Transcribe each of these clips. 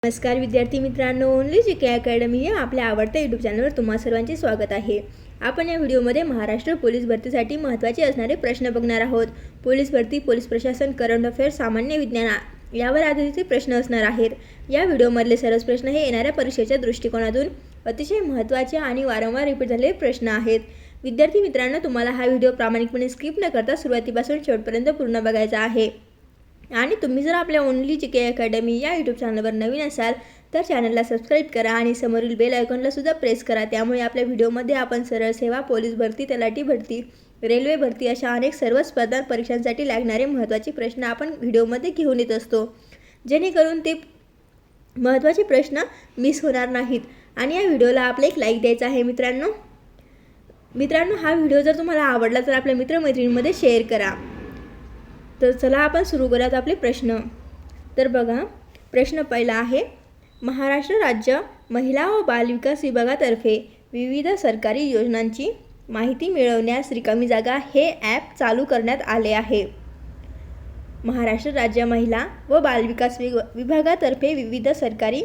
नमस्कार विद्यार्थी मित्रांनो, ओनली जी के अकॅडमी या आपल्या आवडत्या यूट्यूब चॅनलवर तुम्हा सर्वांचे स्वागत आहे। आपण या व्हिडिओमध्ये महाराष्ट्र पोलीस भरतीसाठी महत्त्वाचे असणारे प्रश्न बघणार आहोत। पोलीस भरती, पोलीस प्रशासन, करंट अफेअर्स, सामान्य विज्ञान यावर आधारित प्रश्न असणार आहेत। या व्हिडिओमधले सर्वच प्रश्न हे येणाऱ्या परीक्षेच्या दृष्टिकोनातून अतिशय महत्त्वाचे आणि वारंवार रिपीट झालेले प्रश्न आहेत। विद्यार्थी मित्रांनो, तुम्हाला हा व्हिडिओ प्रामाणिकपणे स्किप न करता सुरुवातीपासून शेवटपर्यंत पूर्ण बघायचा आहे। आणि तुम्ही जर आपल्या ओनली जी के अकॅडमी या यूट्यूब चॅनलवर नवीन असाल तर चॅनलला सबस्क्राईब करा आणि समोरील बेल आयकॉनला सुद्धा प्रेस करा। त्यामुळे आपल्या व्हिडिओमध्ये आपण सरळ सेवा, पोलीस भरती, तलाठी भरती, रेल्वे भरती अशा अनेक सर्व स्पर्धा परीक्षांसाठी लागणारे महत्त्वाचे प्रश्न आपण व्हिडिओमध्ये घेऊन येत असतो, जेणेकरून ते महत्त्वाचे प्रश्न मिस होणार नाहीत। आणि या व्हिडिओला आपले एक लाईक द्यायचा आहे। मित्रांनो, हा व्हिडिओ जर तुम्हाला आवडला तर आपल्या मित्रमैत्रिणींमध्ये शेअर करा। तर चला आपण सुरू करूयात आपले प्रश्न। तर बघा, प्रश्न पहिला आहे, महाराष्ट्र राज्य महिला व बाल विकास विभागातर्फे विविध सरकारी योजनांची माहिती मिळवण्यास रिकामी जागा हे ॲप चालू करण्यात आले आहे। महाराष्ट्र राज्य महिला व बाल विकास विभागातर्फे विविध सरकारी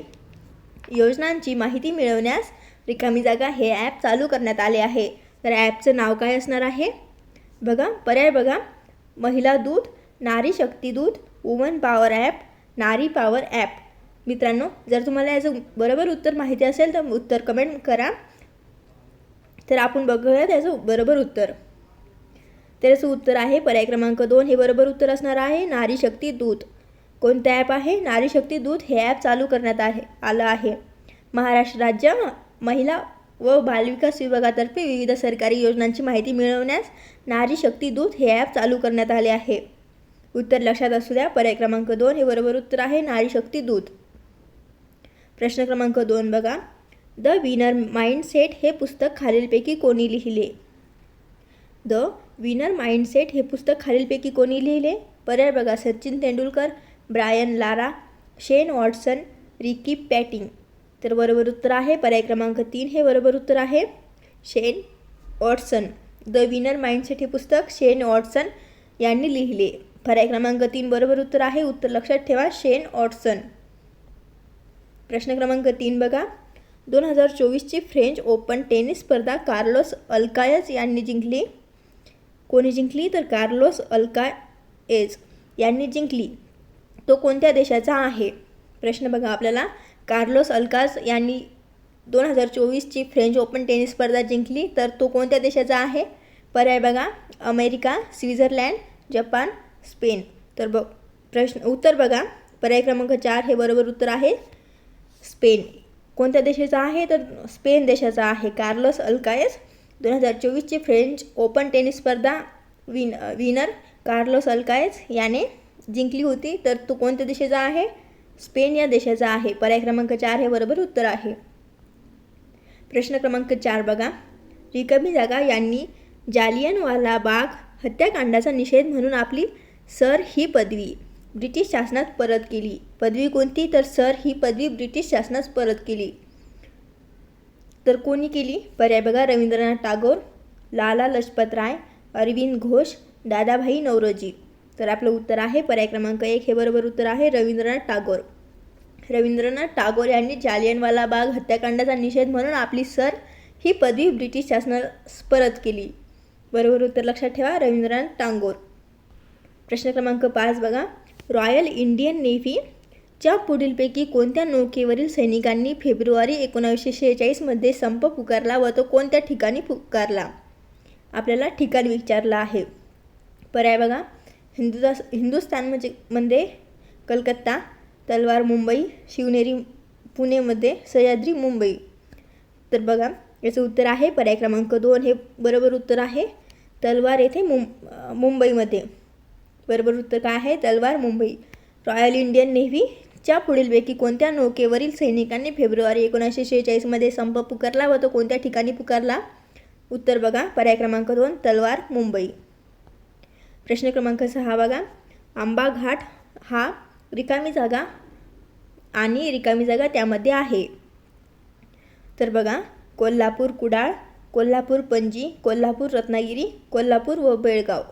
योजनांची माहिती मिळवण्यास रिकामी जागा हे ॲप चालू करण्यात आले आहे। तर ॲपचं नाव काय असणार आहे? बघा, पर्याय बघा, महिला दूत, नारी शक्ती दूत, वुमन पॉवर ॲप, नारी पॉवर ॲप। मित्रांनो, जर तुम्हाला याचं बरोबर उत्तर माहिती असेल तर उत्तर कमेंट करा। तर आपण बघूया त्याचं बरोबर उत्तर। तर याचं उत्तर आहे पर्याय क्रमांक 2 हे बरोबर उत्तर असणार आहे, नारी शक्ती दूत। कोणतं ॲप आहे? नारी शक्ती दूत हे ॲप चालू करण्यात आलं आहे। महाराष्ट्र राज्य महिला व बालविकास विभागातर्फे विविध सरकारी योजनांची माहिती मिळवण्यास नारी शक्ती दूत हे ॲप चालू करण्यात आले आहे। उत्तर लक्षात असू द्या, पर्याय क्रमांक 2 हे बरोबर उत्तर आहे, नारी शक्ती दूत। प्रश्न क्रमांक 2 बघा, द विनर माइंडसेट हे पुस्तक खालीलपैकी कोणी लिहिले? द विनर माइंडसेट हे पुस्तक खालीलपैकी कोणी लिहिले? पर्याय बघा, सचिन तेंडुलकर, ब्रायन लारा, शेन वॉटसन, रिकी पॉटिंग। तर बरोबर उत्तर आहे पर्याय क्रमांक 3 हे बरोबर उत्तर आहे, शेन वॉटसन। द विनर माइंडसेट हे पुस्तक शेन वॉटसन यांनी लिहिले। पर्याय क्रमांक 3 बरोबर उत्तर आहे। उत्तर लक्षात ठेवा, शेन वॉटसन। प्रश्न क्रमांक 3 बघा, 2024ची फ्रेंच ओपन टेनिस स्पर्धा कार्लोस अल्कायज यांनी जिंकली। कोणी जिंकली? तर कार्लोस अल्कायज यांनी जिंकली। तो कोणत्या देशाचा आहे? प्रश्न बघा आपल्याला, कार्लोस अल्कायज यांनी 2024ची फ्रेंच ओपन टेनिस स्पर्धा जिंकली, तर तो कोणत्या देशाचा आहे? पर्याय बघा, अमेरिका, स्वित्झर्लंड, जपान, स्पेन। तर उत्तर बघा, पर्याय क्रमांक 4 हे बरोबर उत्तर आहे, स्पेन। कोणत्या देशाचा आहे? तर स्पेन देशाचा आहे। कार्लोस अल्कायज 2024ची फ्रेंच ओपन टेनिस स्पर्धा विनर कार्लोस अल्कायज याने जिंकली होती, तर तो कोणत्या देशाचा आहे? स्पेन या देशाचा आहे। पर्याय क्रमांक 4 हे बरोबर उत्तर आहे। प्रश्न क्रमांक 4 बघा, रिकामी जागा यांनी जालियनवाला बाग हत्याकांडाचा निषेध म्हणून आपली सर ही पदवी ब्रिटिश शासनात परत केली। पदवी कोणती? तर सर ही पदवी ब्रिटिश शासनात परत केली। तर कोणी केली? पर्याय बघा, रवींद्रनाथ टागोर, लाला लजपत राय, अरविंद घोष, दादाभाई नौरोजी। तर आपलं उत्तर आहे पर्याय क्रमांक 1 हे बरोबर उत्तर आहे, रवींद्रनाथ टागोर। रवींद्रनाथ टागोर यांनी जालियनवाला बाग हत्याकांडाचा निषेध म्हणून आपली सर ही पदवी ब्रिटिश शासनास परत केली। बरोबर उत्तर लक्षात ठेवा, रवींद्रनाथ टागोर। प्रश्न क्रमांक 5 बघा, रॉयल इंडियन नेव्हीच्या पुढीलपैकी कोणत्या नौकेवरील सैनिकांनी फेब्रुवारी 1946 मध्ये संप पुकारला व तो कोणत्या ठिकाणी पुकारला? आपल्याला ठिकाण विचारलं आहे। पर्याय बघा, हिंदुस्थानमध्ये कलकत्ता, तलवार मुंबई, शिवनेरी पुणेमध्ये, सह्याद्री मुंबई। तर बघा, याचं उत्तर आहे पर्याय क्रमांक 2 हे बरोबर उत्तर आहे, तलवार येथे मुंबईमध्ये। बरोबर उत्तर काय आहे? तलवार मुंबई। रॉयल इंडियन नेव्हीच्या पुढीलपैकी कोणत्या नौकेवरील सैनिकांनी फेब्रुवारी 1946 मध्ये संप पुकारला व तो कोणत्या ठिकाणी पुकारला? उत्तर बघा, पर्याय क्रमांक 2 तलवार मुंबई। प्रश्न क्रमांक 6 बघा, आंबा घाट हा रिकामी जागा आणि रिकामी जागा त्यामध्ये आहे। तर बघा, कोल्हापूर कुडाळ, कोल्हापूर पणजी, कोल्हापूर रत्नागिरी, कोल्हापूर व बेळगाव।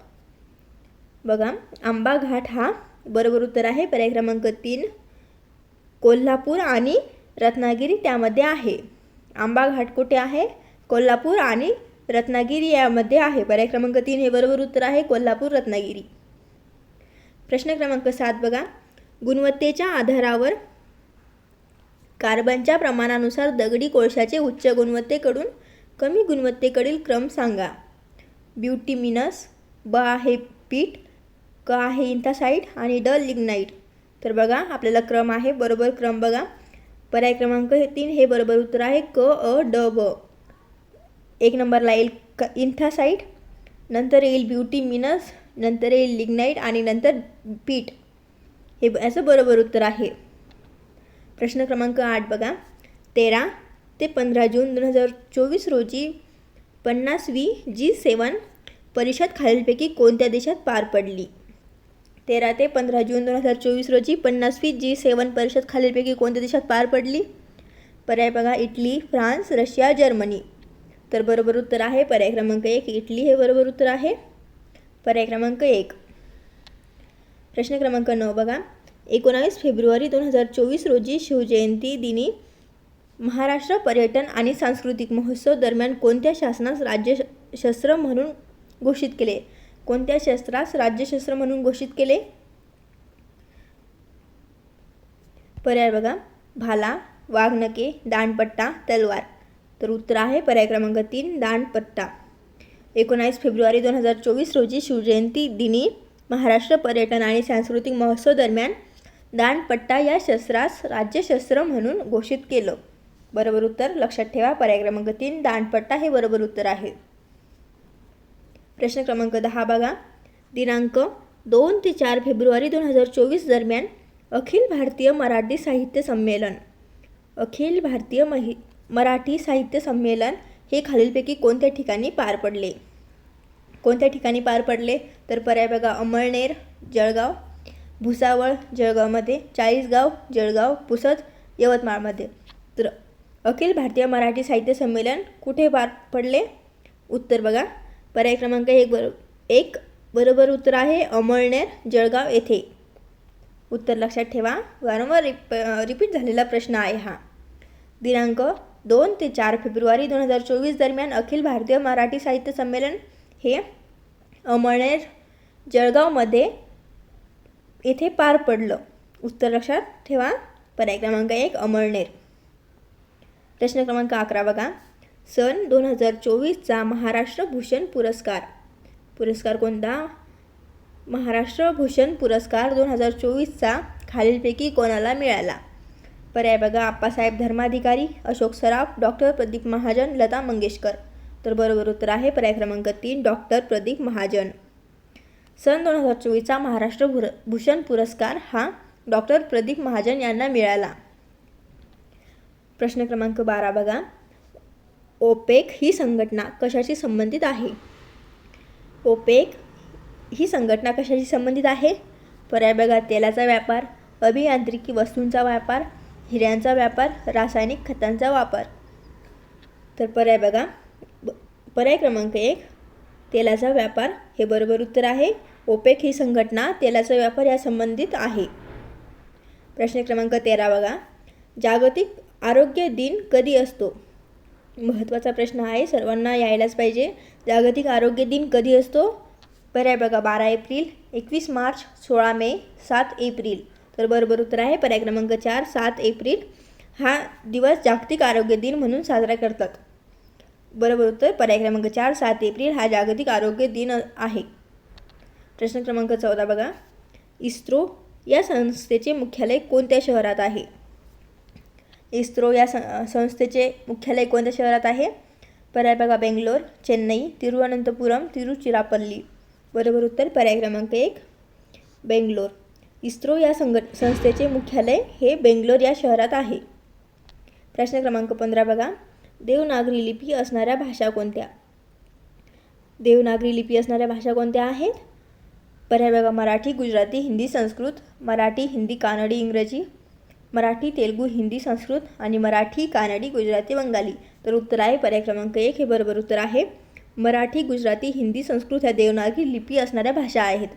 बघा, आंबा घाट हा बरोबर उत्तर आहे, पर्याय क्रमांक 3 कोल्हापूर आणि रत्नागिरी त्यामध्ये आहे. आंबा घाट कुठे आहे? कोल्हापूर आणि रत्नागिरी यामध्ये आहे. पर्याय क्रमांक 3 हे बरोबर उत्तर आहे, कोल्हापूर रत्नागिरी. प्रश्न क्रमांक 7 बघा. गुणवत्तेच्या आधारावर कार्बनच्या प्रमाणानुसार दगडी कोळशाचे उच्च गुणवत्तेकडून कमी गुणवत्तेकडील क्रम सांगा. ब्युटिमिनस, ब आहे पीठ, क आहे इंथासाइट आणि ड लिग्नाइट. तर बघा आपल्याला क्रम आहे, बरोबर क्रम बघा. पर्याय क्रमांक 3 हे बरोबर उत्तर आहे, क अ ड ब. 1 नंबरला येईल इंथासाइट, नंतर येईल ब्युटिमिनस, नंतर येईल लिग्नाइट आणि नंतर पीठ. हे असं बरोबर उत्तर आहे. प्रश्न क्रमांक 8 बघा. 13 ते 15 जून 2024 रोजी 50वी G7 परिषद खालीलपैकी कोणत्या देशात पार पडली? 13 ते 15 जून 2024 रोजी 50वी G7 परिषद खालीलपैकी कोणत्या देशात पार पडली? पर्याय बघा, इटली, फ्रान्स, रशिया, जर्मनी. तर बरोबर उत्तर आहे पर्याय क्रमांक 1, इटली हे बरोबर उत्तर आहे. पर्याय क्रमांक 1. प्रश्न क्रमांक 9 बघा. 19 फेब्रुवारी 2024 रोजी शिवजयंती दिनी महाराष्ट्र पर्यटन आणि सांस्कृतिक महोत्सव दरम्यान कोणत्या शासनास राज्यशस्त्र म्हणून घोषित केले? कोणत्या शस्त्रास राज्यशस्त्र म्हणून घोषित केले? पर्याय बघा, भाला, वाघनखे, दांडपट्टा, तलवार. तर उत्तर आहे पर्याय क्रमांक 3, दांडपट्टा. 19 फेब्रुवारी 2024 रोजी शिवजयंती दिनी महाराष्ट्र पर्यटन आणि सांस्कृतिक महोत्सव दरम्यान दांडपट्टा या शस्त्रास राज्यशस्त्र म्हणून घोषित केलं. बरोबर उत्तर लक्षात ठेवा, पर्याय क्रमांक 3, दांडपट्टा हे बरोबर उत्तर आहे. प्रश्न क्रमांक 10 बघा. दिनांक 2 ते 4 फेब्रुवारी 2024 दरम्यान अखिल भारतीय मराठी साहित्य संमेलन मराठी साहित्य संमेलन हे खालीलपैकी कोणत्या ठिकाणी पार पडले? कोणत्या ठिकाणी पार पडले? तर पर्याय बघा, अमळनेर, जळगाव, भुसावळ जळगावमध्ये, चाळीसगाव जळगाव, पुसद यवतमाळमध्ये. तर अखिल भारतीय मराठी साहित्य संमेलन कुठे पार पडले? उत्तर बघा, पर्याय क्रमांक 1 बरोबर उत्तर आहे, अमळनेर जळगाव येथे. उत्तर लक्षात ठेवा, वारंवार रिपीट झालेला प्रश्न आहे हा. दिनांक 2 ते 4 फेब्रुवारी 2024 दरम्यान अखिल भारतीय मराठी साहित्य संमेलन हे अमळनेर जळगावमध्ये येथे पार पडलं. उत्तर लक्षात ठेवा, पर्याय क्रमांक 1 अमळनेर. प्रश्न क्रमांक 11 बघा. सन 2024चा महाराष्ट्र भूषण पुरस्कार कोणता? महाराष्ट्र भूषण पुरस्कार 2024चा खालीलपैकी कोणाला मिळाला? पर्याय बघा, आप्पासाहेब धर्माधिकारी, अशोक सराफ, डॉक्टर प्रदीप महाजन, लता मंगेशकर. तर बरोबर उत्तर आहे पर्याय क्रमांक 3, डॉक्टर प्रदीप महाजन. सन 2024चा महाराष्ट्र भूषण पुरस्कार हा डॉक्टर प्रदीप महाजन यांना मिळाला. प्रश्न क्रमांक 12 बघा. ओपेक ही संघटना कशाशी संबंधित आहे? ओपेक ही संघटना कशाशी संबंधित आहे? पर्याय बघा, तेलाचा व्यापार, अभियांत्रिकी वस्तूंचा व्यापार, हिऱ्यांचा व्यापार, रासायनिक खतांचा वापर. तर पर्याय बघा, पर्याय क्रमांक 1 तेलाचा व्यापार हे बरोबर उत्तर आहे. ओपेक ही संघटना तेलाचा व्यापार या संबंधित आहे. प्रश्न क्रमांक 13 बघा. जागतिक आरोग्य दिन कधी असतो? महत्त्वाचा प्रश्न आहे, सर्वांना यायलाच पाहिजे. जागतिक आरोग्य दिन कधी असतो? पर्याय बघा, 12 एप्रिल, 21 मार्च, 16 मे, 7 एप्रिल. तर बरोबर उत्तर आहे पर्याय क्रमांक 4, 7 एप्रिल हा दिवस जागतिक आरोग्य दिन म्हणून साजरा करतात. बरोबर उत्तर पर्याय क्रमांक 4, 7 एप्रिल हा जागतिक आरोग्य दिन आहे. प्रश्न क्रमांक 14 बघा. इस्रो या संस्थेचे मुख्यालय कोणत्या शहरात आहे? इस्रो या संस्थेचे मुख्यालय कोणत्या शहरात आहे? पर्याय बघा, बेंगलोर, चेन्नई, तिरुवनंतपुरम, तिरुचिरापल्ली. बरोबर उत्तर पर्याय क्रमांक 1, बेंगलोर. इस्रो या संस्थेचे मुख्यालय हे बेंगलोर या शहरात आहे. प्रश्न क्रमांक 15 बघा. देवनागरी लिपी असणाऱ्या भाषा कोणत्या? देवनागरी लिपी असणाऱ्या भाषा कोणत्या आहेत? पर्याय बघा, मराठी, गुजराती, हिंदी, संस्कृत, मराठी, हिंदी, कानडी, इंग्रजी, मराठी, तेलुगू, हिंदी, संस्कृत आणि मराठी, कानडी, गुजराती, बंगाली. तर उत्तर आहे पर्याय क्रमांक 1 हे बरोबर उत्तर आहे. मराठी, गुजराती, हिंदी, संस्कृत ह्या देवनागरी लिपी असणाऱ्या भाषा आहेत.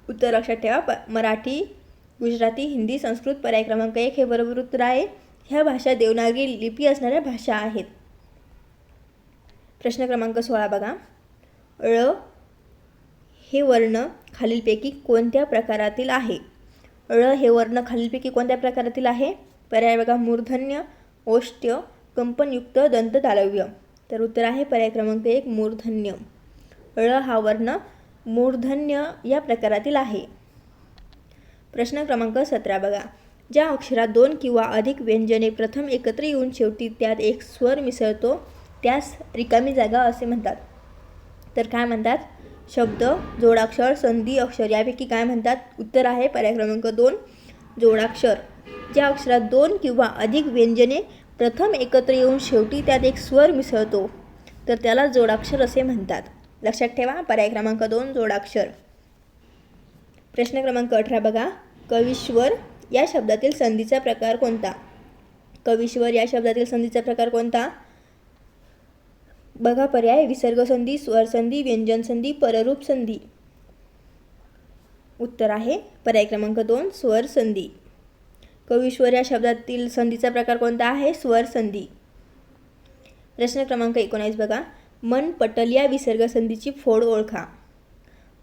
उत्तर लक्षात ठेवा, मराठी, गुजराती, हिंदी, संस्कृत. पर्याय क्रमांक 1 हे बरोबर उत्तर आहे. ह्या भाषा देवनागरी लिपी असणाऱ्या भाषा आहेत. प्रश्न क्रमांक 16 बघा. ळ हे वर्ण खालीलपैकी कोणत्या प्रकारातील आहे? ळ हे वर्ण खालीलपैकी कोणत्या प्रकारातील आहे? पर्याय बघा. मूर्धन्य, ओष्ठ्य, कंपनयुक्त, दंत तालव्य. तर उत्तर आहे पर्याय क्रमांक 1 मूर्धन्य. ळ हा वर्ण मूर्धन्य या प्रकारातील आहे. प्रश्न क्रमांक 17 बघा. ज्या अक्षरात 2 किंवा अधिक व्यंजने प्रथम एकत्र येऊन शेवटी त्यात एक स्वर मिसळतो त्यास रिकामी जागा असे म्हणतात. तर काय म्हणतात? शब्द, जोडाक्षर, संधी अक्षर यापैकी काय म्हणतात? उत्तर आहे पर्याय क्रमांक 2 जोडाक्षर. ज्या अक्षरात 2 किंवा अधिक व्यंजने प्रथम एकत्र येऊन शेवटी त्यात एक स्वर मिसळतो तर त्याला जोडाक्षर असे म्हणतात. लक्षात ठेवा पर्याय क्रमांक 2 जोडाक्षर. प्रश्न क्रमांक 18 बघा. कवीश्वर या शब्दातील संधीचा प्रकार कोणता? कवीश्वर या शब्दातील संधीचा प्रकार कोणता? बघा पर्याय. विसर्ग संधी, स्वर संधी, व्यंजन संधी, पररूप संधी. उत्तर आहे पर्याय क्रमांक 2 स्वर संधी. कवीश्वर या शब्दातील संधीचा प्रकार कोणता आहे? स्वर संधी. प्रश्न क्रमांक 19 बघा. मन पटल या विसर्ग संधीची फोड ओळखा.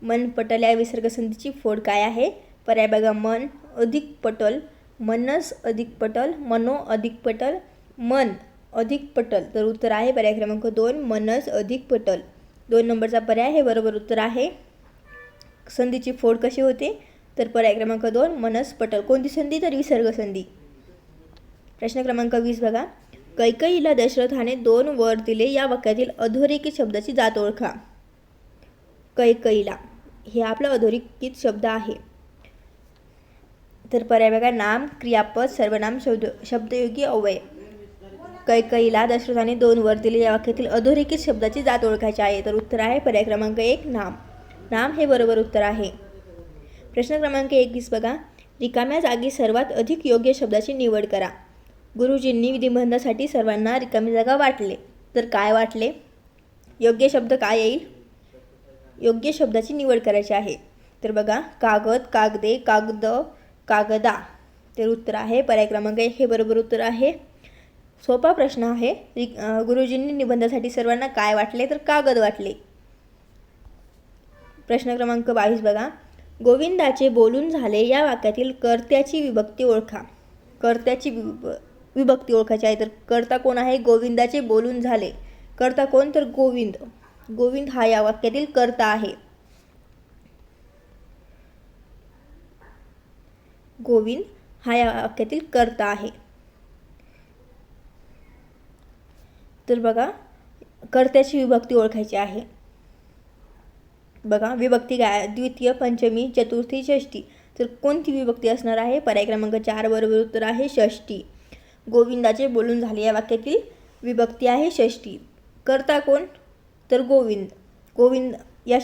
मन पटल या विसर्ग संधीची फोड काय आहे? पर्याय बघा. मन अधिक पटल, मनस अधिक पटल, मनो अधिक पटल, मन अधिक पटल. तर उत्तर आहे पर्याय क्रमांक 2 मनस अधिक पटल. 2 नंबरचा पर्याय हे बरोबर उत्तर आहे. संधीची फोड कशी होते? तर पर्याय क्रमांक 2 मनस पटल. कोणती संधी? तर विसर्ग संधी. प्रश्न क्रमांक 20 बघा. कैकेयीला दशरथाने 2 वर दिले या वाक्यातील अधोरेखित शब्दाची जात ओळखा. कैकेयीला हे आपला अधोरेखित शब्द आहे. तर पर्याय बघा. नाम, क्रियापद, सर्वनाम, शब्दयोगी, अव्यय. कैकेयीला दशरथाने 2 वर दिले या वाक्यातील अधोरेखित शब्दाची जात ओळखायची आहे. तर उत्तर आहे पर्याय क्रमांक 1 नाम. नाम हे बरोबर उत्तर आहे. प्रश्न क्रमांक 21 बघा. रिकाम्या जागी सर्वात अधिक योग्य शब्दाची निवड करा. गुरुजींनी निबंधासाठी सर्वांना रिकामी जागा वाटले. तर काय वाटले? योग्य शब्द काय येईल? योग्य शब्दाची निवड करायची आहे. तर बघा. कागद, कागदे, कागद, कागदा. तर उत्तर आहे पर्याय क्रमांक 1 हे बरोबर उत्तर आहे. सोपा प्रश्न आहे. गुरुजींनी निबंधासाठी सर्वांना काय वाटले? तर कागद वाटले. प्रश्न क्रमांक 22 बघा. गोविंदाचे बोलून झाले या वाक्यातील कर्त्याची विभक्ती ओळखा. कर्त्याची विभक्ती ओळखायची आहे. तर कर्ता कोण आहे? गोविंदाचे बोलून झाले. कर्ता कोण? तर गोविंद. गोविंद हा या वाक्यातील कर्ता आहे. गोविंद हा या वाक्यातील कर्ता आहे. तर बघा. कर्त्याची विभक्ती ओळखायची आहे. बघा. विभक्ती काय? द्वितीय, पंचमी, चतुर्थी, षष्ठी. तर कोणती विभक्ती असणार आहे? पर्याय क्रमांक 4 बरोबर उत्तर आहे षष्ठी. गोविंदाचे बोलून झाले या वाक्यातील विभक्ती आहे षष्ठी. कर्ता कोण? तर गोविंद. गोविंद या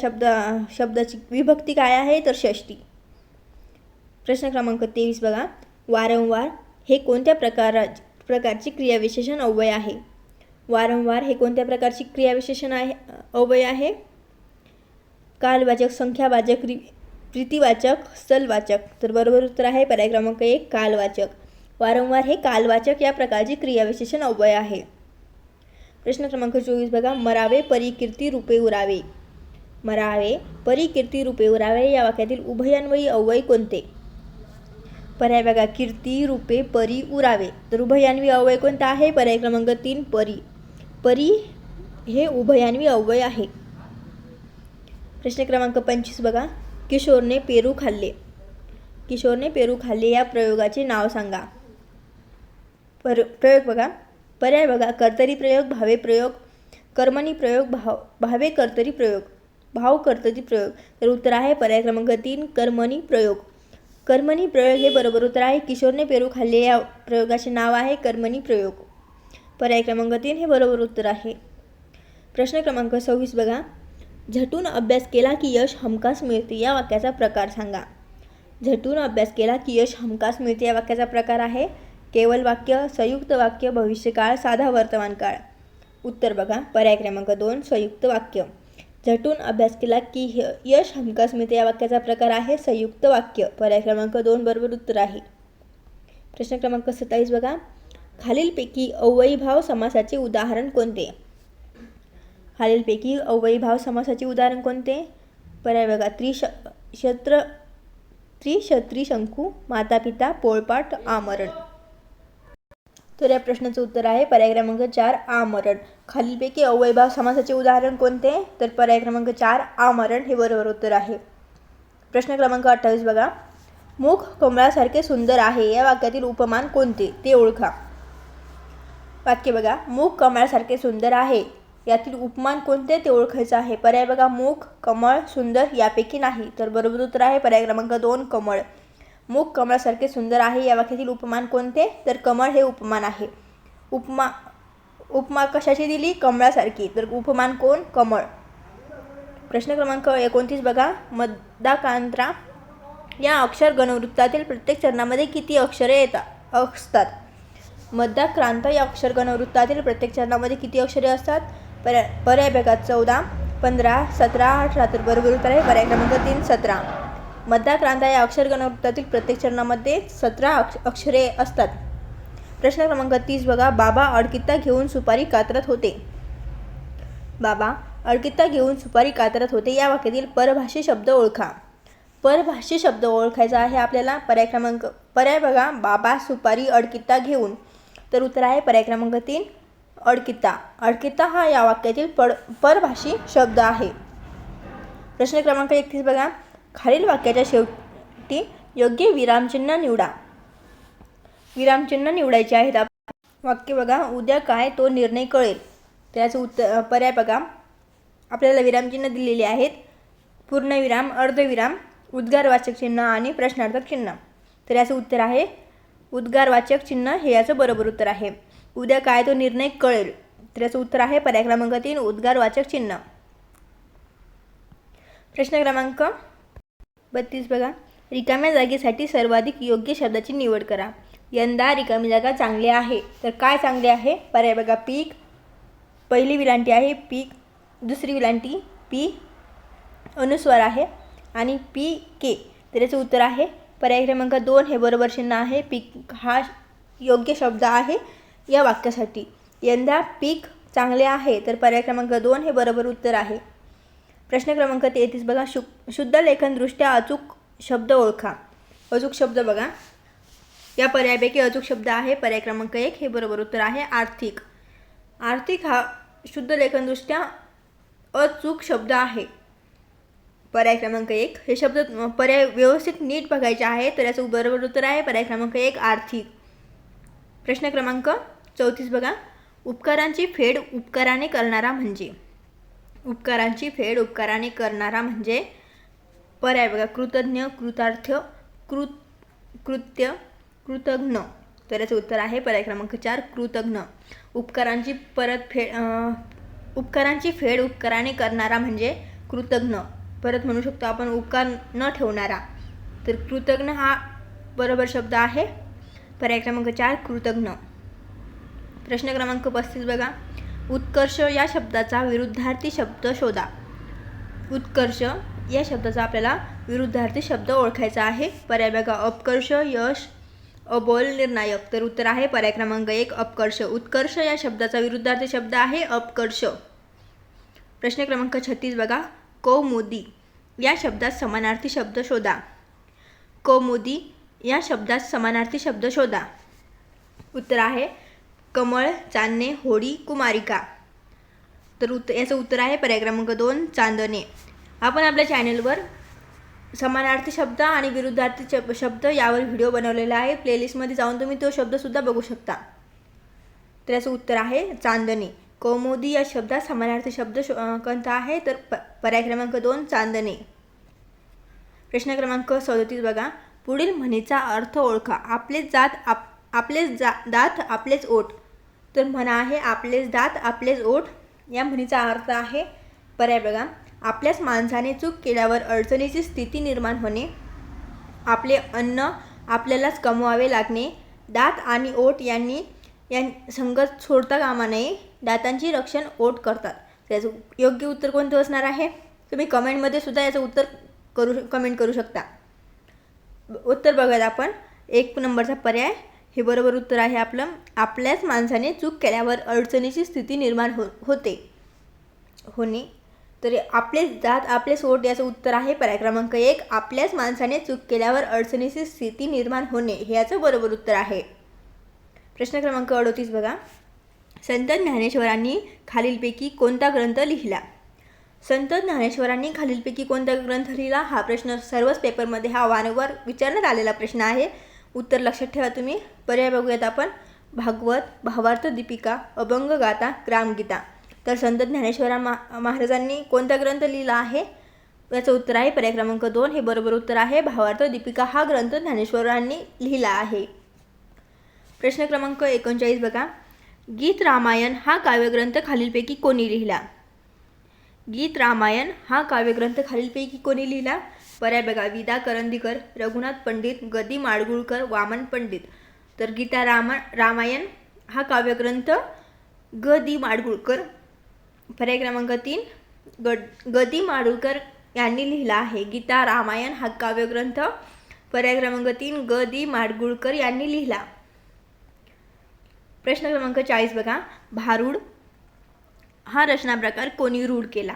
शब्दाची विभक्ती काय आहे? तर षष्ठी. प्रश्न क्रमांक 23 बघा. वारंवार हे कोणत्या प्रकारची क्रियाविशेषण अव्यय आहे? वारंवार हे कोणत्या प्रकारची क्रियाविशेषण आहे? अव्यय आहे? कालवाचक, संख्यावाचक, प्रीतिवाचक, स्थलवाचक. तर बरोबर उत्तर आहे पर्याय क्रमांक 1 कालवाचक. वारंवार हे कालवाचक या प्रकारची क्रियाविशेषण अव्यय आहे. प्रश्न क्रमांक 24 बघा. मरावे परी कीर्ती रूपे उरावे. मरावे परी कीर्ती रूपे उरावे या वाक्यातील उभयान्वयी अव्यय कोणते? पर्याय बघा. कीर्ती रूपे परी उरावे. तर उभयान्वयी अव्यय कोणता आहे? पर्याय क्रमांक 3 परी. परी हे उभयान्वयी अव्यय आहे. प्रश्न क्रमांक 25 बघा. किशोरने पेरू खाल्ले. किशोरने पेरू खाल्ले या प्रयोगाचे नाव सांगा. प्रयोग बघा. पर्याय बघा. कर्तरी प्रयोग, भावे प्रयोग, कर्मणी प्रयोग, भावे कर्तरी प्रयोग, भाव कर्तरी प्रयोग. तर उत्तर आहे पर्याय क्रमांक 3 कर्मणी प्रयोग. कर्मणी प्रयोग हे बरोबर उत्तर आहे. किशोरने पेरू खाल्ले या प्रयोगाचे नाव आहे कर्मणी प्रयोग. पर्याय क्रमांक 3 हे बरोबर उत्तर आहे. प्रश्न क्रमांक 26 बघा. झटून अभ्यास केला की यश हमखास मिळते या वाक्याचा प्रकार सांगा. झटून अभ्यास केला की यश हमखास मिळते या वाक्याचा प्रकार आहे केवल वाक्य, संयुक्त वाक्य, भविष्यकाळ, साधा वर्तमान काळ. उत्तर बघा. पर्याय क्रमांक 2 संयुक्त वाक्य. झटून अभ्यास केला की यश हमखास मिळते या वाक्याचा प्रकार आहे संयुक्त वाक्य. पर्याय क्रमांक 2 बरोबर उत्तर आहे. प्रश्न क्रमांक 27 बघा. खालीलपैकी अव्ययीभाव समासाचे उदाहरण कोणते? खालीलपैकी अव्ययीभाव समासाचे उदाहरण कोणते? पर्याय बघा. त्रिशत्री शंकू, माता पिता, पोळपाट, आमरण. तर या प्रश्नाचं उत्तर आहे पर्याय क्रमांक 4 आमरण. खालीलपैकी अव्ययीभाव समासाचे उदाहरण कोणते? तर पर्याय क्रमांक 4 आमरण हे बरोबर उत्तर आहे. प्रश्न क्रमांक 28 बघा. मुख कमळासारखे सुंदर आहे या वाक्यातील उपमान कोणते ते ओळखा. वाक्य बघा. मुख कमळासारखे सुंदर आहे यातील उपमान कोणते ते ओळखायचं आहे. पर्याय बघा. मुख, कमळ, सुंदर यापैकी नाही. तर बरोबर उत्तर आहे पर्याय क्रमांक 2 कमळ. मुख कमळासारखे सुंदर आहे या वाक्यातील उपमान कोणते? तर कमळ हे उपमान आहे. उपमा कशाची दिली? कमळासारखी. तर उपमान कोण? कमळ. प्रश्न क्रमांक 29 बघा. मद्दाकांत्रा या अक्षर गणवृत्तातील प्रत्येक चरणामध्ये किती अक्षरे असतात? मद्दाक्रांत या अक्षर गणवृत्तातील प्रत्येक चरणामध्ये किती अक्षरे असतात? पर्याय बघा. 14, 15, 17, 18. तर बरोबर उत्तर आहे पर्याय क्रमांक 3 17. मद्दाक्रांत या अक्षर गणवृत्तातील प्रत्येक चरणामध्ये 17 अक्षरे असतात. प्रश्न क्रमांक 30 बघा. बाबा अडकित्ता घेऊन सुपारी कातरत होते. बाबा अडकित्ता घेऊन सुपारी कातरत होते या वाक्यातील परभाषी शब्द ओळखा. परभाषी शब्द ओळखायचा आहे आपल्याला. पर्याय बघा. बाबा सुपारी अडकित्ता घेऊन. तर उत्तर आहे पर्याय क्रमांक 3 अडकित्ता. अडकित्ता हा या वाक्यातील परभाषी शब्द आहे. प्रश्न क्रमांक 31 बघा. खालील वाक्याच्या शेवटी योग्य विरामचिन्ह निवडा. विरामचिन्ह निवडायचे आहेत. वाक्य बघा. उद्या काय तो निर्णय कळेल. त्याचं उत्तर पर्याय बघा. आपल्याला विरामचिन्ह दिलेले आहेत. पूर्णविराम, अर्धविराम, उद्गारवाचक चिन्ह आणि प्रश्नार्थक चिन्ह. तर याचं उत्तर आहे उद्गारवाचक चिन्ह हे याचं बरोबर उत्तर आहे. उद्या काय तो निर्णय कळेल. तर याचं उत्तर आहे पर्याय क्रमांक 3 उद्गारवाचक चिन्ह. प्रश्न क्रमांक 32 बघा. रिकाम्या जागेसाठी सर्वाधिक योग्य शब्दाची निवड करा. यंदा रिकामी जागा चांगली आहे. तर काय चांगले आहे? पर्याय बघा. पीक, पहिली विलांटी आहे पीक, दुसरी विलांटी पी अनुस्वार आहे आणि पी के. तर याचं उत्तर आहे पर्याय क्रमांक 2 हे बरोबर चिन्ह आहे. पीक हा योग्य शब्द आहे या वाक्यासाठी. यंदा पीक चांगले आहे. तर पर्याय क्रमांक 2 हे बरोबर उत्तर आहे. प्रश्न क्रमांक 33 बघा. शुद्ध लेखनदृष्ट्या अचूक शब्द ओळखा. अचूक शब्द बघा. या पर्यायापैकी अचूक शब्द आहे पर्याय क्रमांक 1 हे बरोबर उत्तर आहे. आर्थिक. आर्थिक हा शुद्ध लेखनदृष्ट्या अचूक शब्द आहे. पर्याय क्रमांक 1. हे शब्द पर्याय व्यवस्थित नीट बघायचे आहे. तर याचं बरोबर उत्तर आहे पर्याय क्रमांक 1 आर्थिक. प्रश्न क्रमांक 34 बघा. उपकारांची फेड उपकाराने करणारा म्हणजे. उपकारांची फेड उपकाराने करणारा म्हणजे पर्याय बघा. कृतज्ञ, कृतार्थ, कृत्य, कृतघ्न. तर याचं उत्तर आहे पर्याय क्रमांक 4 कृतघ्न. उपकारांची फेड उपकाराने करणारा म्हणजे कृतघ्न. परत म्हणू शकतो आपण उपकार न ठेवणारा. तर कृतघ्न हा बरोबर शब्द आहे. पर्याय क्रमांक 4 कृतघ्न. प्रश्न क्रमांक 35 बघा. उत्कर्ष या शब्दाचा विरुद्धार्थी शब्द शोधा. उत्कर्ष या शब्दाचा आपल्याला विरुद्धार्थी शब्द ओळखायचा आहे. पर्याय बघा. अपकर्ष, यश, अबोल, निर्णायक. तर उत्तर आहे पर्याय क्रमांक 1 अपकर्ष. उत्कर्ष या शब्दाचा विरुद्धार्थी शब्द आहे अपकर्ष. प्रश्न क्रमांक 36 बघा. कौमुदी या शब्दात समानार्थी शब्द शोधा. कौमुदी या शब्दात समानार्थी शब्द शोधा. उत्तर आहे कमळ, चांदणे, होडी, कुमारिका. तर याचं उत्तर आहे पर्याय क्रमांक 2 चांदणे. आपण आपल्या चॅनलवर समानार्थी शब्द आणि विरुद्धार्थी शब्द यावर व्हिडिओ बनवलेला आहे. प्लेलिस्टमध्ये जाऊन तुम्ही तो शब्दसुद्धा बघू शकता. तर याचं उत्तर आहे चांदणे. कौमुदी या शब्दात समानार्थी शब्द कोणता आहे? तर पर्याय क्रमांक 2 चांदणे. प्रश्न क्रमांक 37 बघा. पुढील म्हणीचा अर्थ ओळखा. आपलेच दात आपलेच ओठ. तर म्हणा आहे आपलेच दात आपलेच ओठ. या म्हणीचा अर्थ आहे पर्याय बघा. आपल्याच माणसाने चूक केल्यावर अडचणीची स्थिती निर्माण होणे. आपले अन्न आपल्यालाच कमवावे लागणे. दात आणि ओठ यांनी संगत सोडता कामा नये. दातांची रक्षण ओठ करतात. त्याचं योग्य उत्तर कोणतं असणार आहे? तुम्ही कमेंटमध्ये सुद्धा याचं उत्तर कमेंट करू शकता. उत्तर बघूयात आपण. 1 नंबरचा पर्याय हे बरोबर उत्तर आहे आपलं. आपल्याच माणसाने चूक केल्यावर अडचणीची स्थिती निर्माण होणे. तर आपले जात आपले सोट याचं उत्तर आहे पर्याय क्रमांक 1. आपल्याच माणसाने चूक केल्यावर अडचणीची स्थिती निर्माण होणे हे याचं बरोबर उत्तर आहे. प्रश्न क्रमांक 38 बघा. संत ज्ञानेश्वरांनी खालीलपैकी कोणता ग्रंथ लिहिला? संत ज्ञानेश्वरांनी खालीलपैकी कोणता ग्रंथ लिहिला? हा प्रश्न सर्वच पेपरमध्ये हा वारंवार विचारण्यात आलेला प्रश्न आहे. उत्तर लक्षात ठेवा तुम्ही. पर्याय बघूयात आपण. भागवत, भावार्थ दीपिका, अभंगगाथा, ग्रामगीता. तर संत ज्ञानेश्वरा महाराजांनी कोणता ग्रंथ लिहिला आहे? याचं उत्तर आहे पर्याय क्रमांक 2. हे बरोबर उत्तर आहे. भावार्थ दीपिका हा ग्रंथ ज्ञानेश्वरांनी लिहिला आहे. प्रश्न क्रमांक 39 बघा. गीत रामायण हा काव्यग्रंथ खालीलपैकी कोणी लिहिला? गीत रामायण हा काव्यग्रंथ खालीलपैकी कोणी लिहिला? पर्याय बघा. विदा करंदीकर, रघुनाथ पंडित, गदी माडगुळकर, वामन पंडित. तर गीता रामायण हा काव्यग्रंथ गदी माडगुळकर. पर्याय क्रमांक 3 गदी माडगुळकर यांनी लिहिला आहे. गीता रामायण हा काव्यग्रंथ पर्याय क्रमांक 3 गदी माडगुळकर यांनी लिहिला. प्रश्न क्रमांक 40 बघा. भारूड हा रचना प्रकार कोणी रूढ केला?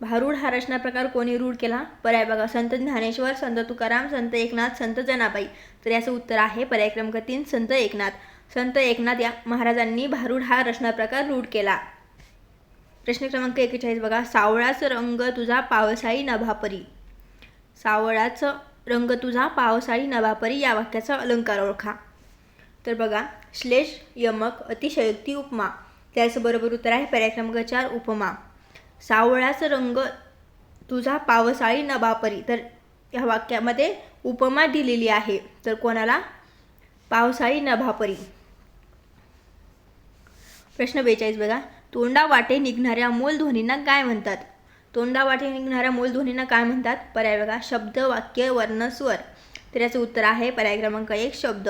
भारूड हा रचना प्रकार कोणी रूढ केला? पर्याय बघा. संत ज्ञानेश्वर, संत तुकाराम, संत एकनाथ, संत जनाबाई. तर याचं उत्तर आहे पर्याय क्रमांक 3 संत एकनाथ. संत एकनाथ या महाराजांनी भारूड हा रचना प्रकार रूढ केला. प्रश्न क्रमांक 41 बघा. सावळाच रंग तुझा पावसाळी नभापरी. सावळाच रंग तुझा पावसाळी नभापरी या वाक्याचा अलंकार ओळखा. तर बघा. श्लेष, यमक, अतिशयोक्ती, उपमा. त्याचं बरोबर उत्तर आहे पर्याय क्रमांक 4 उपमा. सावळाच रंग तुझा पावसाळी नभापरी. तर या वाक्यामध्ये उपमा दिलेली आहे. तर कोणाला? पावसाळी नभापरी. प्रश्न 42 बघा. तोंडा वाटे निघणाऱ्या मूलध्वनींना काय म्हणतात? तोंडा वाटे निघणाऱ्या मूलध्वनींना काय म्हणतात? पर्याय बघा. शब्द, वाक्य, वर्ण, स्वर. तर याचं उत्तर आहे पर्याय क्रमांक 1 शब्द.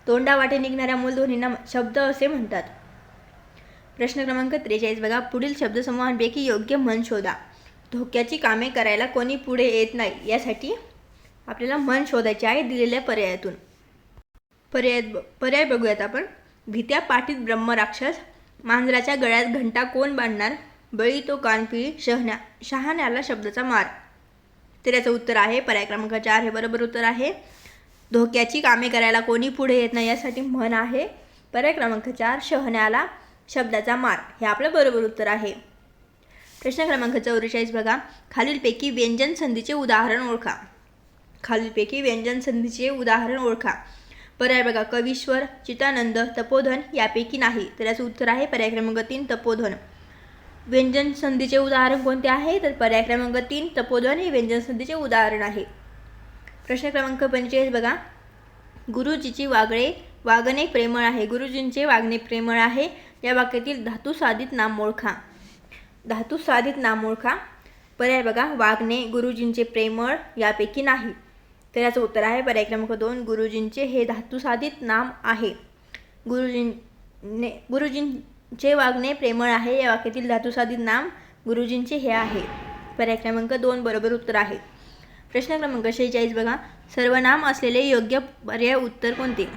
तोंडा वाटे निघणाऱ्या मूलध्वनींना शब्द असे म्हणतात. प्रश्न क्रमांक 43 बघा. पुढील शब्दसमूहांपैकी योग्य म्हण शोधा. धोक्याची कामे करायला कोणी पुढे येत नाही यासाठी आपल्याला म्हण शोधायची आहे दिलेल्या पर्यायातून. पर्याय बघूयात आपण. भित्या पाठीत ब्रह्मराक्षस, मांजराच्या गळ्यात घंटा कोण बांधणार, बळी तो कानपिळी, शहाण्याला शब्दाचा मार. तर याचं उत्तर आहे पर्याय क्रमांक 4 हे बरोबर उत्तर आहे. धोक्याची कामे करायला कोणी पुढे येत नाही यासाठी म्हण आहे पर्याय क्रमांक 4 शहाण्याला शब्दाचा मार. हे आपलं बरोबर उत्तर आहे. प्रश्न क्रमांक 44 बघा. खालीलपैकी व्यंजन संधीचे उदाहरण ओळखा. खालीलपैकी व्यंजन संधीचे उदाहरण ओळखा. पर्याय बघा. कवीश्वर, चितानंद, तपोधन यापैकी नाही. तर याचं उत्तर आहे पर्याय क्रमांक 3 तपोधन. व्यंजन संधीचे उदाहरण कोणते आहे? तर पर्याय क्रमांक 3 तपोधन हे व्यंजन संधीचे उदाहरण आहे. प्रश्न क्रमांक 45 बघा. गुरुजीची वागणे प्रेमळ आहे. गुरुजींचे वागणे प्रेमळ आहे या वाक्यातील धातू साधित नाम ओळखा. धातू साधित नाम ओळखा. पर्याय बघा. वागणे, गुरुजींचे, प्रेमळ यापैकी नाही. तर याचं उत्तर आहे पर्याय क्रमांक 2 गुरुजींचे हे धातू साधित नाम आहे. गुरुजींचे वागणे प्रेमळ आहे या वाक्यातील धातू साधित नाम गुरुजींचे हे आहे. पर्याय क्रमांक 2 बरोबर उत्तर आहे. प्रश्न क्रमांक 46 बघा. सर्वनाम असलेले योग्य पर्याय उत्तर कोणते?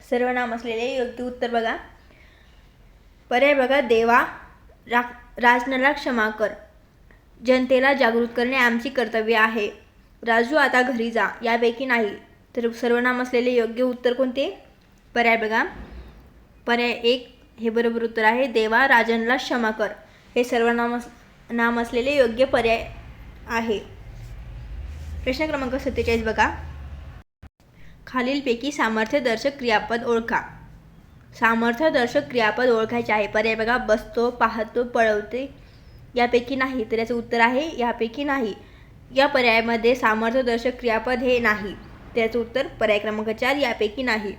सर्वनाम असलेले योग्य उत्तर बघा. पर्याय बघा. देवा, राजनाला क्षमा कर, जनतेला जागृत करणे आमची कर्तव्य आहे, राजू आता घरी जा यापैकी नाही. तर सर्वनाम असलेले योग्य उत्तर कोणते? पर्याय बघा. पर्याय 1 हे बरोबर उत्तर आहे. देवा, राजनला क्षमा कर हे सर्वनाम असलेले योग्य पर्याय आहे. प्रश्न क्रमांक 47 बघा. खालीलपैकी सामर्थ्यदर्शक क्रियापद ओळखा. सामर्थ्यदर्शक क्रियापद ओळखायचे आहे. पर्याय बघा. बसतो, पाहतो, पळवते यापैकी नाही. तर याचं उत्तर आहे यापैकी नाही. या पर्यायामध्ये सामर्थ्यदर्शक क्रियापद हे नाही. त्याचं उत्तर पर्याय क्रमांक 4 यापैकी नाही.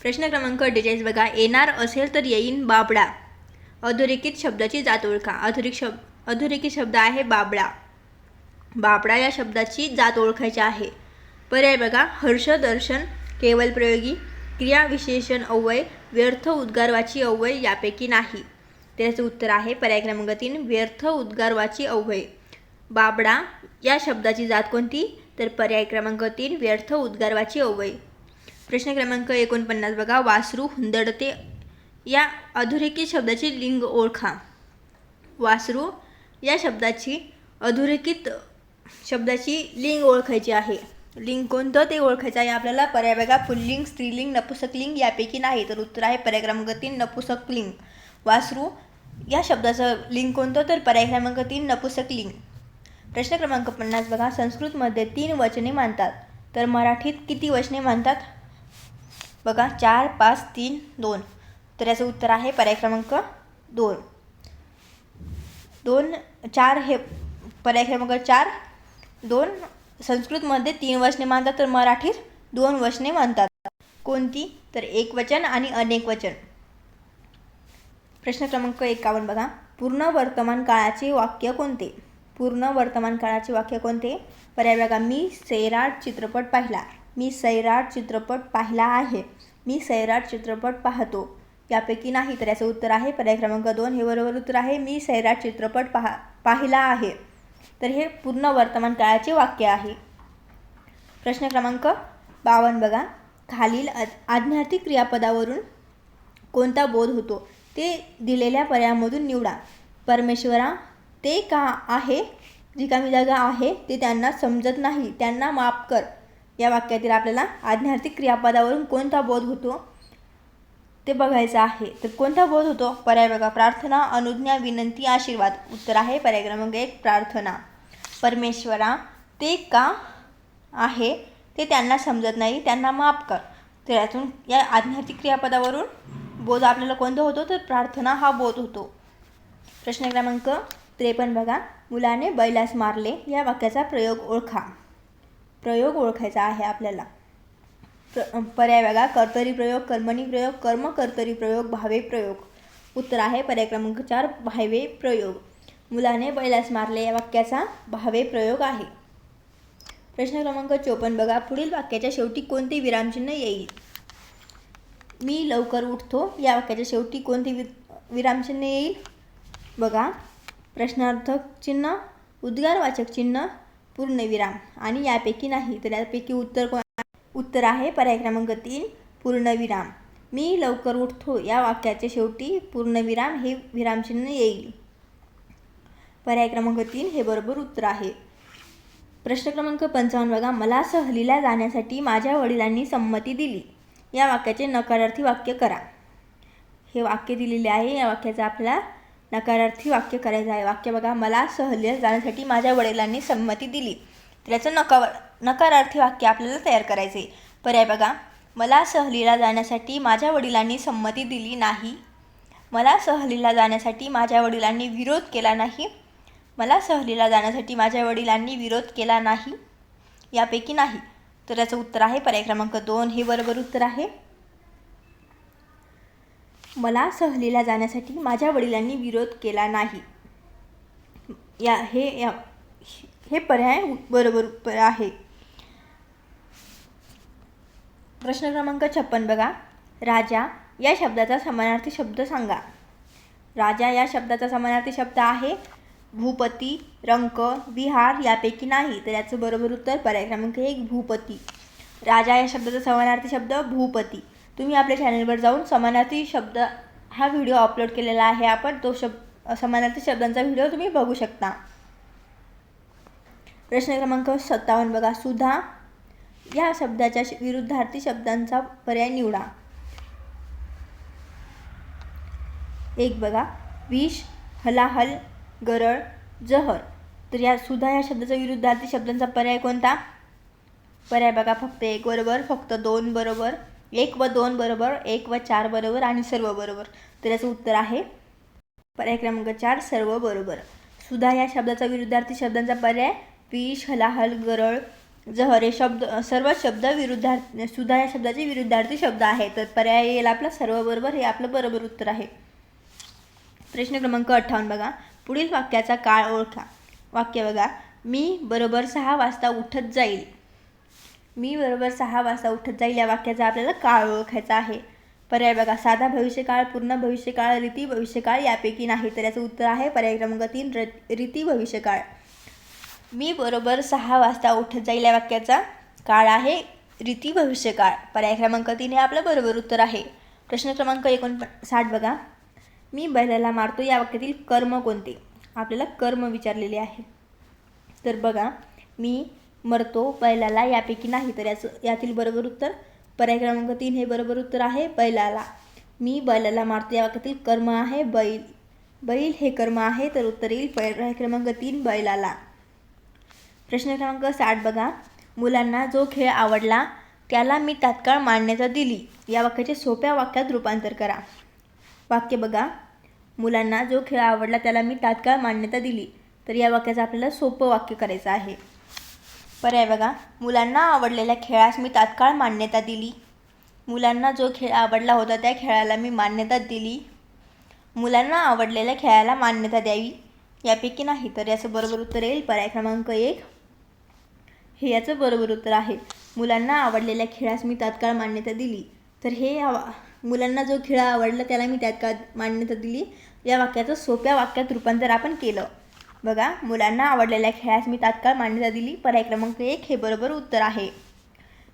प्रश्न क्रमांक 48 बघा. येणार असेल तर येईन बाबडा. अधोरेखित शब्दाची जात ओळखा. अधोरेखित शब्द आहे बाबडा. बाबडा या शब्दाची जात ओळखायची आहे. पर्याय बघा. हर्ष, दर्शन, केवल प्रयोगी, क्रिया विशेषण अव्यय, व्यर्थ उद्गारवाची अव्यय यापैकी नाही. त्याचं उत्तर आहे पर्याय क्रमांक 3 व्यर्थ उद्गारवाची अव्यय. बाबडा या शब्दाची जात कोणती? तर पर्याय क्रमांक 3 व्यर्थ उद्गारवाची अव्यय. प्रश्न क्रमांक 49 बघा. वासरू हुंदडते या अधोरेखित शब्दाची लिंग ओळखा. वासरू या शब्दाची अधोरेखित शब्दाची लिंग ओळखायची आहे. लिंग कोणतं ते ओळखायचं आहे आपल्याला. पर्याय बघा. पुल्लिंग, स्त्रीलिंग, नपुसकलिंग यापैकी नाही. तर उत्तर आहे पर्याय क्रमांक 3 नपुसकलिंग. वासरू या शब्दाचं लिंग कोणतं? तर पर्याय क्रमांक 3 नपुसकलिंग. प्रश्न क्रमांक 50 बघा. संस्कृतमध्ये 3 वचने मानतात तर मराठीत किती वचने मानतात? बघा 4, 5, 3, 2. तर याचं उत्तर आहे पर्याय क्रमांक 2. 4 हे पर्याय क्रमांक 4. 2 संस्कृतमध्ये 3 वचने मानतात तर मराठीत 2 वचने मानतात. कोणती? तर एकवचन आणि अनेक वचन. प्रश्न क्रमांक 51 बघा. पूर्ण वर्तमान काळाचे वाक्य कोणते? पूर्ण वर्तमान काळाचे वाक्य कोणते? पर्याय बघा. मी सैराट चित्रपट पाहिला. मी सैराट चित्रपट पाहिला आहे. मी सैराट चित्रपट पाहतो यापैकी नाही. तर याचं उत्तर आहे पर्याय क्रमांक 2 हे बरोबर उत्तर आहे. मी सैराट चित्रपट पाहिला आहे. तर हे पूर्ण वर्तमान काळाचे वाक्य आहे. प्रश्न क्रमांक 52 बघा. खालील आज्ञार्थी क्रियापदावरून कोणता बोध होतो ते दिलेल्या पर्यायामधून निवडा. परमेश्वरा ते का आहे रिकामी जागा आहे ते त्यांना समजत नाही त्यांना माफ कर. या वाक्यातील आपल्याला आज्ञार्थी क्रियापदावरून कोणता बोध होतो ते बघायचं आहे. तर कोणता बोध होतो? पर्याय बघा. प्रार्थना, अनुज्ञा, विनंती, आशीर्वाद. उत्तर आहे पर्याय क्रमांक 1 प्रार्थना. परमेश्वरा ते का आहे ते त्यांना समजत नाही त्यांना माफ कर. तर यातून या आज्ञार्थी क्रियापदावरून बोध आपल्याला कोणता होतो? तर प्रार्थना हा बोध होतो. प्रश्न क्रमांक 53 बघा. मुलाने बैलास मारले या वाक्याचा प्रयोग ओळखा. प्रयोग ओळखायचा आहे आपल्याला. पर्याय बघा. कर्तरी प्रयोग, कर्मणी प्रयोग, कर्म कर्तरी प्रयोग, भावे प्रयोग. उत्तर आहे पर्याय क्रमांक 4 भावे प्रयोग. मुलाने बैलास मारले या वाक्याचा भावे प्रयोग आहे. प्रश्न क्रमांक 54 बघा. पुढील वाक्याच्या शेवटी कोणते विरामचिन्ह येईल? मी लवकर उठतो या वाक्याच्या शेवटी कोणते विरामचिन्ह येईल? बघा. प्रश्नार्थक चिन्ह, उद्गारवाचक चिन्ह, पूर्णविराम आणि यापैकी नाही. तर यापैकी उत्तर आहे पर्याय क्रमांक 3 पूर्णविराम. मी लवकर उठतो या वाक्याच्या शेवटी पूर्णविराम हे विरामचिन्ह येईल. पर्याय क्रमांक 3 हे बरोबर उत्तर आहे. प्रश्न क्रमांक 55 बघा. मला सहलीला जाण्यासाठी माझ्या वडिलांनी संमती दिली या वाक्याचे नकारार्थी वाक्य करा. हे वाक्य दिलेले आहे. या वाक्याचं आपल्याला नकारार्थी वाक्य करायचं आहे. वाक्य बघा. मला सहलीला जाण्यासाठी माझ्या वडिलांनी संमती दिली. तर याचं नकारार्थी वाक्य आपल्याला तयार करायचे. पर्याय बघा. मला सहलीला जाण्यासाठी माझ्या वडिलांनी संमती दिली नाही. मला सहलीला जाण्यासाठी माझ्या वडिलांनी विरोध केला नाही. मला सहलीला जाण्यासाठी माझ्या वडिलांनी विरोध केला नाही यापैकी नाही. तर याचं उत्तर आहे पर्याय क्रमांक 2 हे बरोबर उत्तर आहे. मला सहलीला जाण्यासाठी माझ्या वडिलांनी विरोध केला नाही हे पर्याय बरोबर आहे. प्रश्न क्रमांक 56 बघा. राजा या शब्दाचा समानार्थी शब्द सांगा. राजा या शब्दाचा समानार्थी शब्द आहे भूपती, रंक, विहार यापैकी नाही. तर याचं बरोबर उत्तर पर्याय क्रमांक 1 भूपती. राजा या शब्दाचा समानार्थी शब्द भूपती. तुम्ही आपल्या चॅनलवर जाऊन समानार्थी शब्द हा व्हिडिओ अपलोड केलेला आहे. आपण तो समानार्थी शब्दांचा व्हिडिओ तुम्ही बघू शकता. प्रश्न क्रमांक 57 बघा. सुधा या शब्दाच्या विरुद्धार्थी शब्दांचा पर्याय निवडा. 1 बघा. विष, हलाहल, गरळ, जहर. तर या सुधा या शब्दाचा विरुद्धार्थी शब्दांचा पर्याय कोणता? पर्याय बघा. फक्त 1 बरोबर, फक्त 2 बरोबर, 1 व 2 बरोबर, 1 व 4 बरोबर आणि सर्व बरोबर. तर याचं उत्तर आहे पर्याय क्रमांक 4 सर्व बरोबर. सुधा या शब्दाचा विरुद्धार्थी शब्दांचा पर्याय विष, हलाहल, गरळ, जहर हे सर्व शब्द विरुद्धार्थी सुधा या शब्दाचे विरुद्धार्थी शब्द आहेत. तर पर्याय येईल आपला सर्व बरोबर हे आपलं बरोबर उत्तर आहे. प्रश्न क्रमांक 58 बघा. पुढील वाक्याचा काळ ओळखा. वाक्य बघा. मी बरोबर 6 वाजता उठत जाईल. मी बरोबर 6 वाजता उठत जाईल या वाक्याचा आपल्याला काळ ओळखायचा आहे. पर्याय बघा, साधा भविष्यकाळ, पूर्ण भविष्यकाळ, रीती भविष्यकाळ यापैकी नाही. तर याचं उत्तर आहे पर्याय क्रमांक 3 रीती भविष्यकाळ. मी बरोबर 6 वाजता उठत जाईल या वाक्याचा काळ आहे रीती भविष्यकाळ. पर्याय क्रमांक 3 हे आपलं बरोबर उत्तर आहे. प्रश्न क्रमांक 59 बघा, मी बैलाला मारतो या वाक्यातील कर्म कोणते? आपल्याला कर्म विचारलेले आहे. तर बघा, मी मरतो बैलाला यापैकी नाही. तर यातील बरोबर उत्तर पर्याय क्रमांक 3 हे बरोबर उत्तर आहे बैलाला. मी बैलाला मारतो या वाक्यातील कर्म आहे बैल. बैल हे कर्म आहे. तर उत्तर येईल पर्याय क्रमांक 3 बैलाला. प्रश्न क्रमांक 60 बघा, मुलांना जो खेळ आवडला त्याला मी तात्काळ मान्यता दिली या वाक्याचे सोप्या वाक्यात रूपांतर करा. वाक्य बघा, मुलांना जो खेळ आवडला त्याला मी तात्काळ मान्यता दिली. तर या वाक्याचं आपल्याला सोपं वाक्य करायचं आहे. पर्याय बघा, मुलांना आवडलेल्या खेळास मी तात्काळ मान्यता दिली. मुलांना जो खेळ आवडला होता त्या खेळाला मी मान्यता दिली. मुलांना आवडलेल्या खेळाला मान्यता द्यावी यापैकी नाही. तर याचं बरोबर उत्तर येईल पर्याय क्रमांक 1 हे याचं बरोबर उत्तर आहे. मुलांना आवडलेल्या खेळास मी तात्काळ मान्यता दिली. तर हे मुलांना जो खेळ आवडला त्याला मी तात्काळ मान्यता दिली या वाक्याचं सोप्या वाक्यात रूपांतर आपण केलं. बघा, मुलांना आवडलेल्या खेळास मी तात्काळ मान्यता दिली. पर्याय क्रमांक 1 हे बरोबर उत्तर आहे.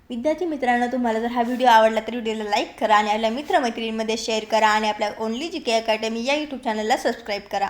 विद्यार्थी मित्रांनो, तुम्हाला जर हा व्हिडिओ आवडला तर व्हिडिओला लाईक करा आणि आपल्या मित्रमैत्रिणींमध्ये शेअर करा आणि आपल्या ओनली जी के अकॅडमी या यूट्यूब चॅनलला सबस्क्राईब करा.